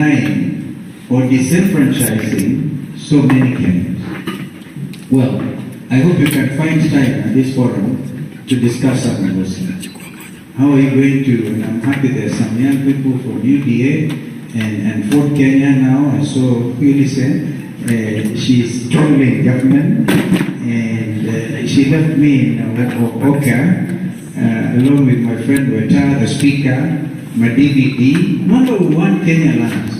or disenfranchising so many Kenyans. Well, I hope you can find time at this forum to discuss some of those things. How are you going to, and I'm happy there's some young people from UDA and Fort Kenya now. I saw Ulysses, she's traveling government, and she left me in Oka, along with my friend Weta, the speaker, my DVD, #1 Kenya lands.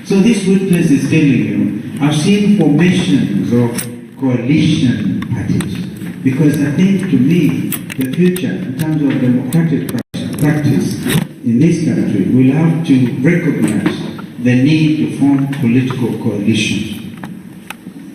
So this witness is telling you, I've seen formations of coalition parties, because I think, to me, the future in terms of democratic practice in this country will have to recognize the need to form political coalitions.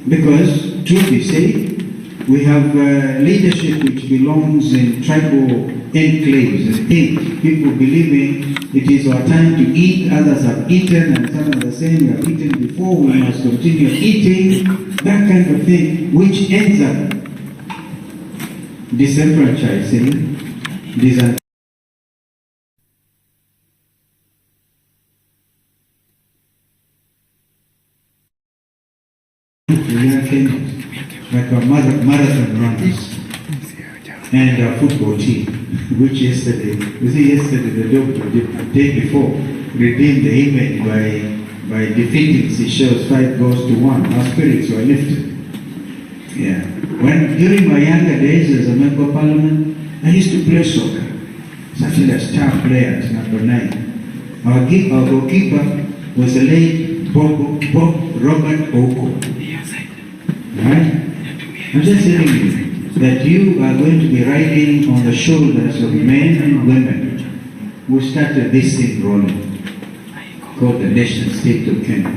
Because, truth be said, we have leadership which belongs in tribal enclaves and things. People believing it is our time to eat, others have eaten, and some are saying we have eaten before, we must continue eating, that kind of thing, which ends up disenfranchising, like our marathon runners and our football team, which yesterday, the day before, redeemed the image by defeating Seychelles 5-1. Our spirits were lifted. Yeah. During my younger days as a member of parliament, I used to play soccer. Such a star player at number 9. Our goalkeeper was the late Bob Robert Oko. Right? I'm just telling you that you are going to be riding on the shoulders of men and women who started this thing rolling, called the nation state of Kenya.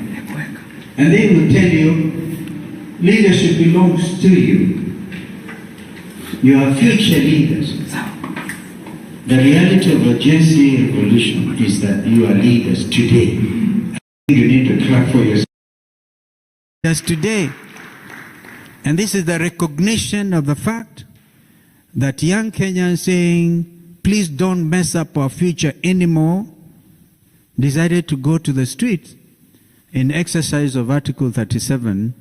And they will tell you, leadership belongs to you. You are future leaders. The reality of a Gen Z revolution is that you are leaders today. You need to clap for yourself. That's today. And this is the recognition of the fact that young Kenyans saying, please don't mess up our future anymore, decided to go to the street in exercise of Article 37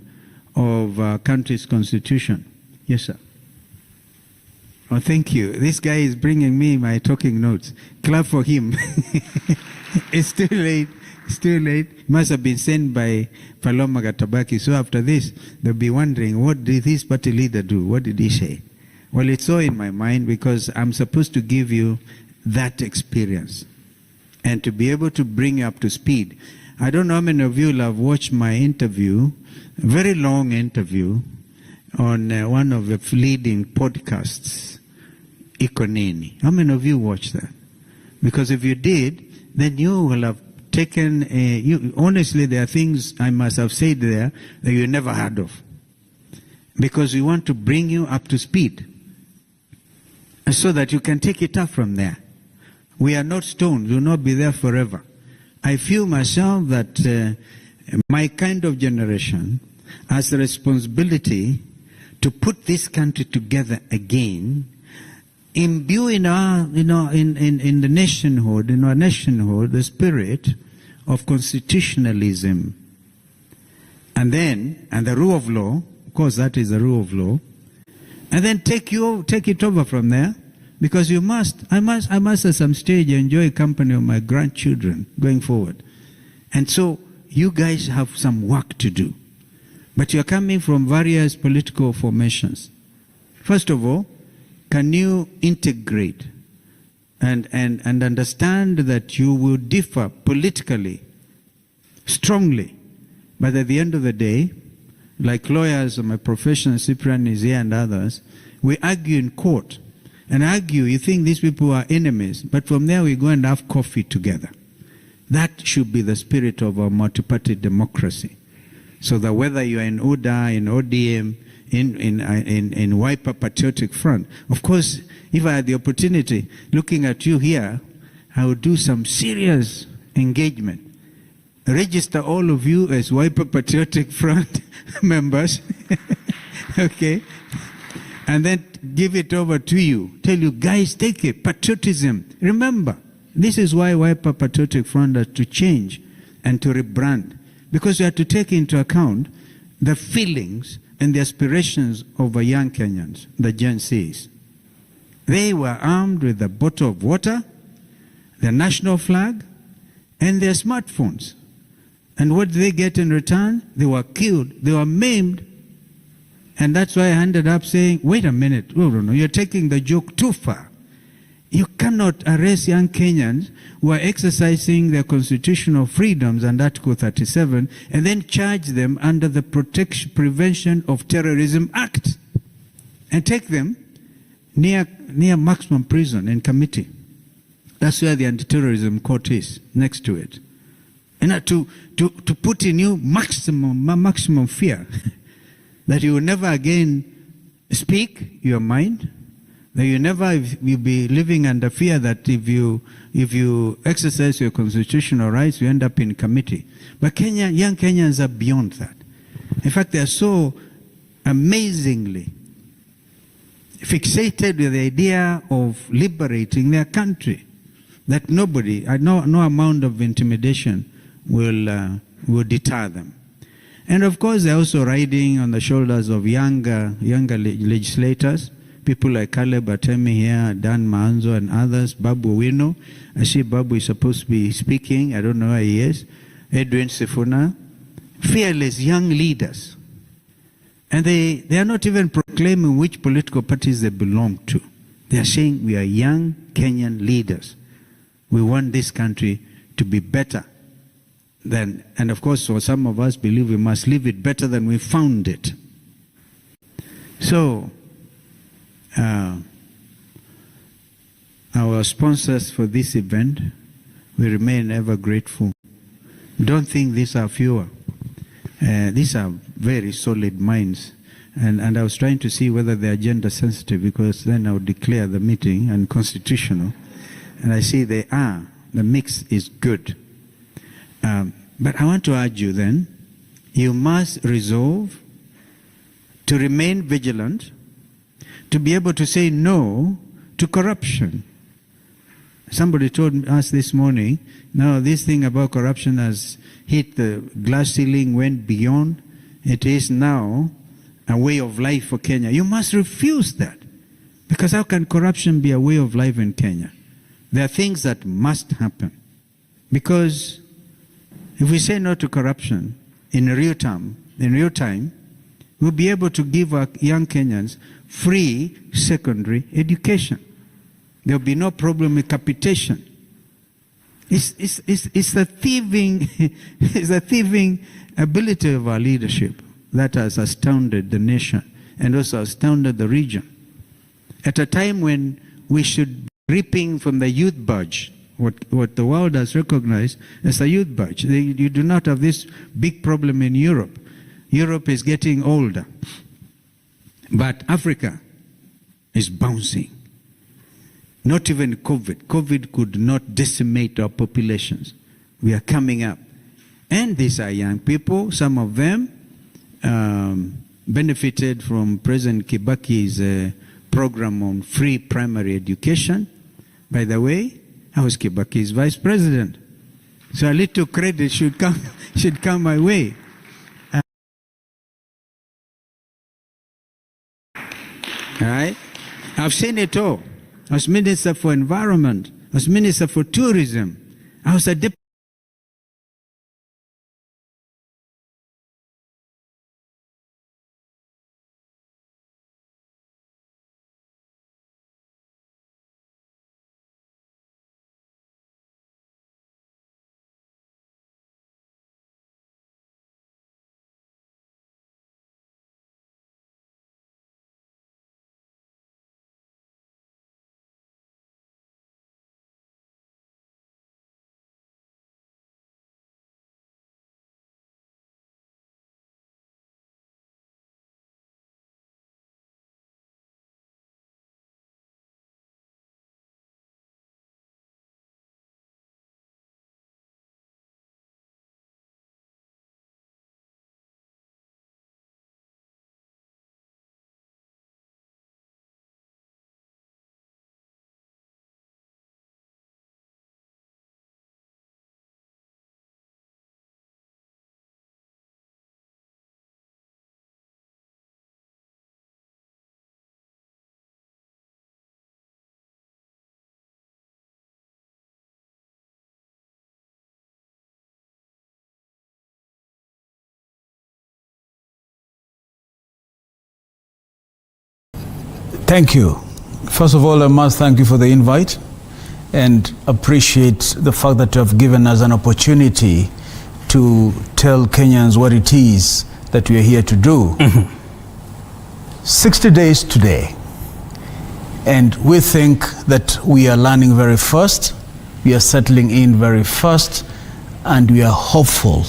of our country's constitution. Yes, sir. Oh, thank you. This guy is bringing me my talking notes. Clap for him. It's too late. It's too late. It must have been sent by Paloma Gatabaki. So after this, they'll be wondering, what did this party leader do? What did he say? Well, it's all in my mind because I'm supposed to give you that experience and to be able to bring you up to speed. I don't know how many of you have watched my interview, a very long interview on one of the leading podcasts, Ikoneni. How many of you watched that? Because if you did, then you will have taken, honestly, there are things I must have said there that you never heard of. Because we want to bring you up to speed so that you can take it up from there. We are not stones, we will not be there forever. I feel myself that my kind of generation has the responsibility to put this country together again, imbue in our, in the nationhood, in our nationhood, the spirit of constitutionalism, and the rule of law. Of course, that is the rule of law, and then take it over from there, because I must at some stage enjoy company of my grandchildren going forward, and so you guys have some work to do, but you're coming from various political formations. First of all, can you integrate and understand that you will differ politically strongly, but at the end of the day, like lawyers, my profession, Cyprian is here and others, we argue in court and argue, you think these people are enemies, but from there we go and have coffee together. That should be the spirit of our multi-party democracy. So that whether you are in UDA, in ODM, in Wiper Patriotic Front. Of course, if I had the opportunity, looking at you here, I would do some serious engagement. Register all of you as Wiper Patriotic Front members, okay? And then give it over to you. Tell you, guys, take it. Patriotism. Remember, this is why Wiper Patriotic Front has to change and to rebrand. Because we have to take into account the feelings and the aspirations of the young Kenyans, the Gen Zs. They were armed with a bottle of water, their national flag, and their smartphones. And what did they get in return? They were killed, they were maimed. And that's why I ended up saying, wait a minute, no, you're taking the joke too far. You cannot arrest young Kenyans who are exercising their constitutional freedoms under Article 37 and then charge them under the Prevention of Terrorism Act and take them near maximum prison in committee. That's where the anti-terrorism court is, next to it. And to put in you maximum fear that you will never again speak your mind, that you never will be living under fear that if you exercise your constitutional rights, you end up in committee. But young Kenyans are beyond that. In fact, they are so amazingly fixated with the idea of liberating their country that nobody, no amount of intimidation will deter them. And of course, they're also riding on the shoulders of younger legislators, people like Caleb Atemi here, Dan Maanzo and others, Babu Wino. I see Babu is supposed to be speaking. I don't know where he is. Edwin Sifuna. Fearless young leaders. And they are not even proclaiming which political parties they belong to. They are saying we are young Kenyan leaders. We want this country to be better than, and of course, for some of us believe we must leave it better than we found it. So, our sponsors for this event, we remain ever grateful. Don't think these are fewer. These are very solid minds. And I was trying to see whether they are gender sensitive, because then I would declare the meeting unconstitutional. And I see they are. The mix is good. But I want to urge you then, you must resolve to remain vigilant, to be able to say no to corruption. Somebody told us this morning, no, this thing about corruption has hit the glass ceiling, went beyond. It is now a way of life for Kenya. You must refuse that. Because how can corruption be a way of life in Kenya? There are things that must happen. Because if we say no to corruption in real time, we'll be able to give our young Kenyans free secondary education. There'll be no problem with capitation. It's the thieving, it's the thieving ability of our leadership that has astounded the nation and also astounded the region. At a time when we should be reaping from the youth budge, what the world has recognized as a youth budge. You do not have this big problem in Europe. Europe is getting older. But Africa is bouncing. Not even COVID. COVID could not decimate our populations. We are coming up. And these are young people. Some of them benefited from President Kibaki's program on free primary education. By the way, I was Kibaki's vice president. So a little credit should come my way. All right? I've seen it all. I was Minister for Environment. I was Minister for Tourism. I was a deputy Thank you. First of all, I must thank you for the invite and appreciate the fact that you have given us an opportunity to tell Kenyans what it is that we are here to do. 60 days today, and we think that we are learning very fast, we are settling in very fast, and we are hopeful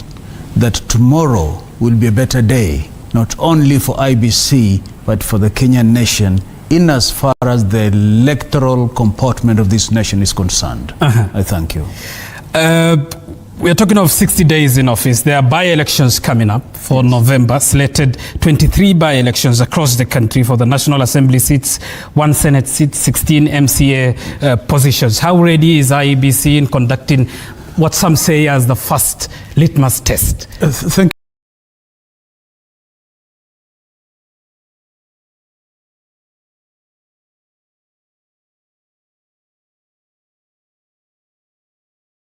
that tomorrow will be a better day, not only for IBC, but for the Kenyan nation, in as far as the electoral comportment of this nation is concerned. I thank you. We are talking of 60 days in office. There are by-elections coming up for November, slated 23 by-elections across the country for the National Assembly seats, 1 Senate seat, 16 MCA positions. How ready is IEBC in conducting what some say as the first litmus test? Thank you.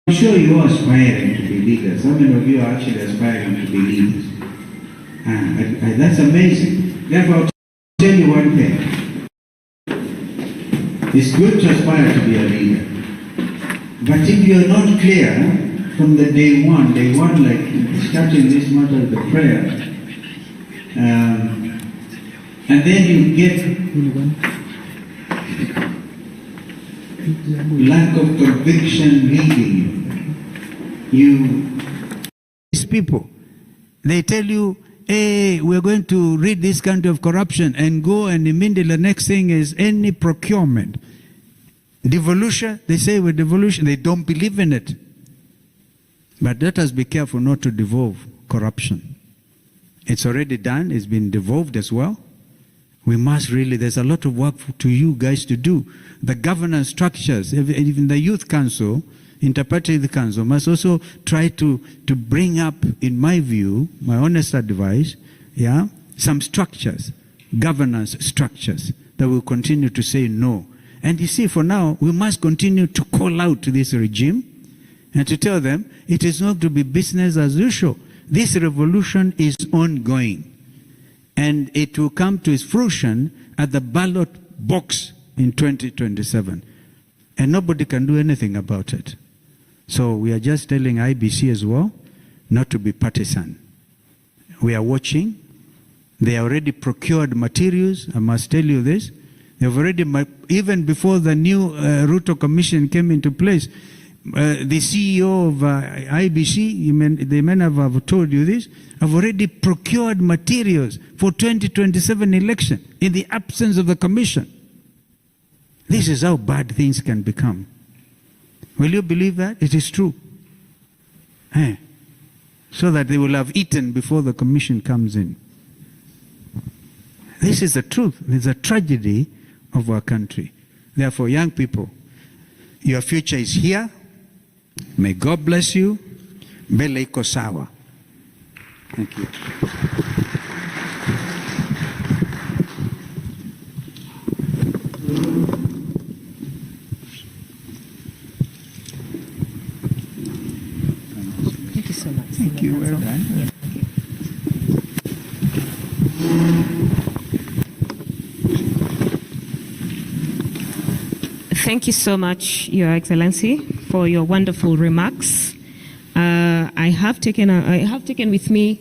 I'm sure you are aspiring to be leaders. How many of you are actually aspiring to be leaders? That's amazing. Therefore, I'll tell you one thing. It's good to aspire to be a leader. But if you're not clear from the day one, like starting this matter of the prayer, and then you get lack of conviction leading you. These people, they tell you, hey, we're going to rid this country of corruption, and go and immediately the next thing is any procurement. Devolution, they say with devolution, they don't believe in it. But let us be careful not to devolve corruption. It's already done, it's been devolved as well. We must really, there's a lot of work to you guys to do. The governance structures, even the Youth Council, Interparty Youth Council, must also try to bring up, in my view, my honest advice, some structures, governance structures, that will continue to say no. And you see, for now, we must continue to call out to this regime and to tell them it is not to be business as usual. This revolution is ongoing. And it will come to its fruition at the ballot box in 2027. And nobody can do anything about it. So we are just telling IBC as well not to be partisan. We are watching. They already procured materials. I must tell you this. They've already, even before the new Ruto Commission came into place, the CEO of IBC, they may have told you this, have already procured materials for 2027 election in the absence of the commission. This is how bad things can become. Will you believe that? It is true. So that they will have eaten before the commission comes in. This is the truth. It's a tragedy of our country. Therefore, young people, your future is here. May God bless you. Mbele iko sawa. Thank you. Thank you so much. Thank you. Well done. Yeah. Thank you so much, Your Excellency, for your wonderful remarks. I have taken with me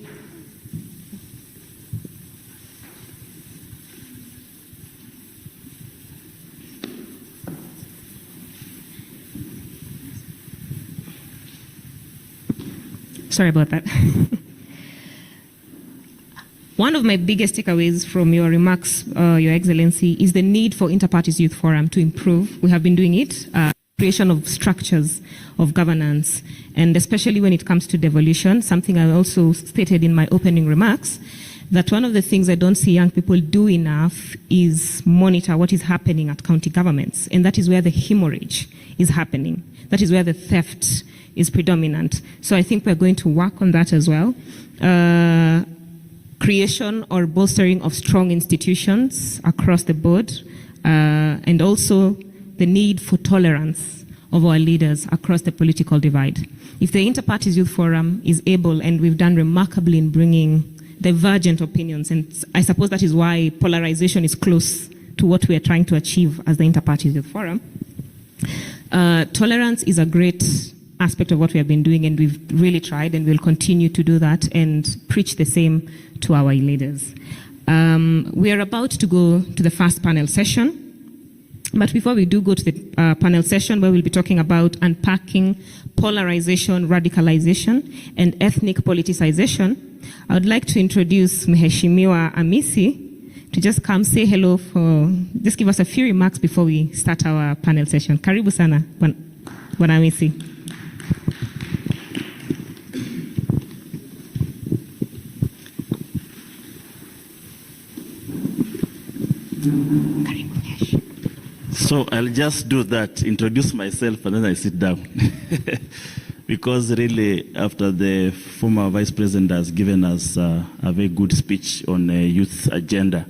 sorry about that. One of my biggest takeaways from your remarks, Your Excellency, is the need for Interparties Youth Forum to improve. We have been doing it. Creation of structures of governance, and especially when it comes to devolution, something I also stated in my opening remarks, that one of the things I don't see young people do enough is monitor what is happening at county governments, and that is where the hemorrhage is happening. That is where the theft is predominant. So I think we're going to work on that as well. Creation or bolstering of strong institutions across the board, and also the need for tolerance of our leaders across the political divide. If the Interparties Youth Forum is able, and we've done remarkably in bringing divergent opinions, and I suppose that is why polarization is close to what we are trying to achieve as the Interparties Youth Forum. Tolerance is a great aspect of what we have been doing, and we've really tried and we'll continue to do that and preach the same to our leaders. We are about to go to the first panel session. But before we do go to the panel session, where we'll be talking about unpacking polarization, radicalization, and ethnic politicization, I would like to introduce Mheshimiwa Amisi to just come say hello just give us a few remarks before we start our panel session. Karibu sana, Bwana Amisi. So I'll just do that, introduce myself, and then I sit down. Because really, after the former Vice President has given us a very good speech on a youth agenda,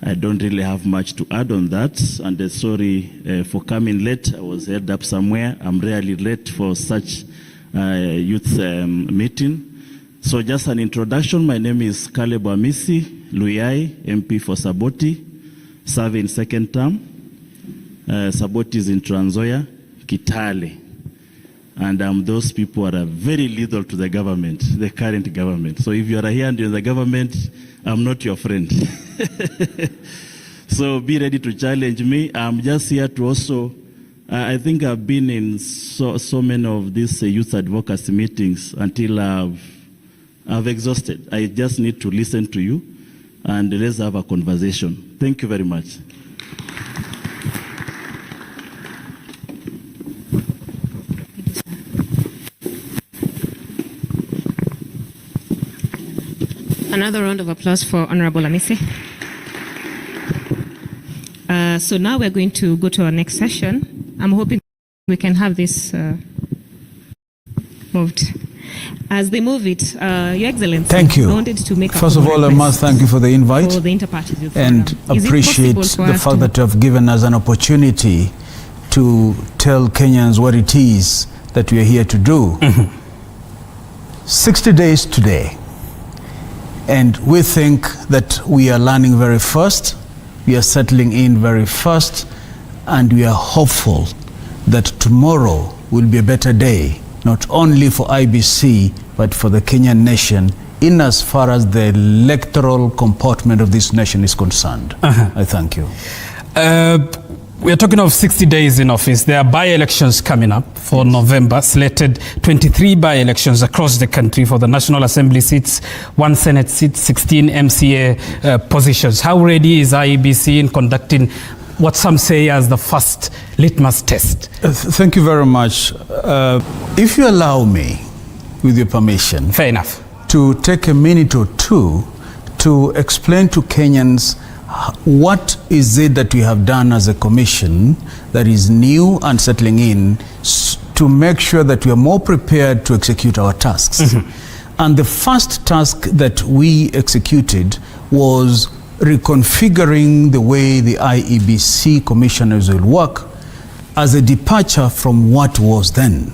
I don't really have much to add on that. And sorry for coming late. I was held up somewhere. I'm rarely late for such youth meeting. So just an introduction. My name is Caleb Amisi Luyai, MP for Saboti, serving second term. Saboti is in Trans Nzoia, Kitale. And those people are very lethal to the government, the current government. So if you are here and you're in the government, I'm not your friend. So be ready to challenge me. I'm just here to also, I think I've been in so many of these youth advocacy meetings until I've exhausted. I just need to listen to you and let's have a conversation. Thank you very much. Another round of applause for Honorable Amisi. So now we're going to go to our next session. I'm hoping we can have this moved. As they move it, Your Excellency, thank you. I wanted to make First of all, I must thank you for the invite for the Interparties Youth and Forum. appreciate the fact that you have given us an opportunity to tell Kenyans what it is that we are here to do. 60 days today. And we think that we are learning very fast, we are settling in very fast, and we are hopeful that tomorrow will be a better day, not only for IBC, but for the Kenyan nation, in as far as the electoral comportment of this nation is concerned. I thank you. We're talking of 60 days in office. There are by-elections coming up for November, slated 23 by-elections across the country for the National Assembly seats, 1 Senate seat, 16 MCA positions. How ready is IEBC in conducting what some say as the first litmus test? Thank you very much. If you allow me, with your permission, fair enough, to take a minute or two to explain to Kenyans what is it that we have done as a commission that is new and settling in to make sure that we are more prepared to execute our tasks. And the first task that we executed was reconfiguring the way the IEBC commissioners will work as a departure from what was then.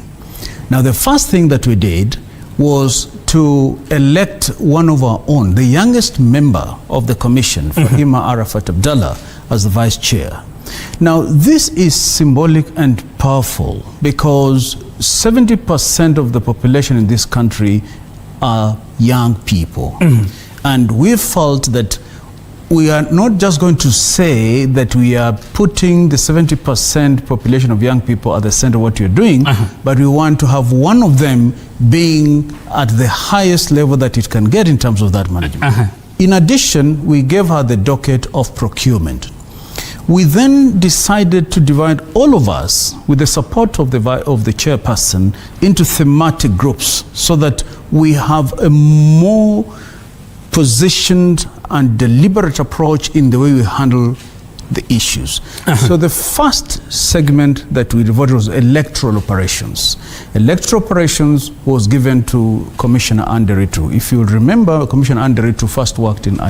Now, the first thing that we did was to elect one of our own, the youngest member of the commission, Fahima Arafat Abdallah, as the vice chair. Now, this is symbolic and powerful because 70% of the population in this country are young people. And we felt that we are not just going to say that we are putting the 70% population of young people at the center of what you're doing, but we want to have one of them being at the highest level that it can get in terms of that management. In addition, we gave her the docket of procurement. We then decided to divide all of us, with the support of the chairperson, into thematic groups so that we have a more positioned and deliberate approach in the way we handle the issues. So the first segment that we devoted was electoral operations. Electoral operations was given to Commissioner Anderito. If you remember, Commissioner Anderito first worked in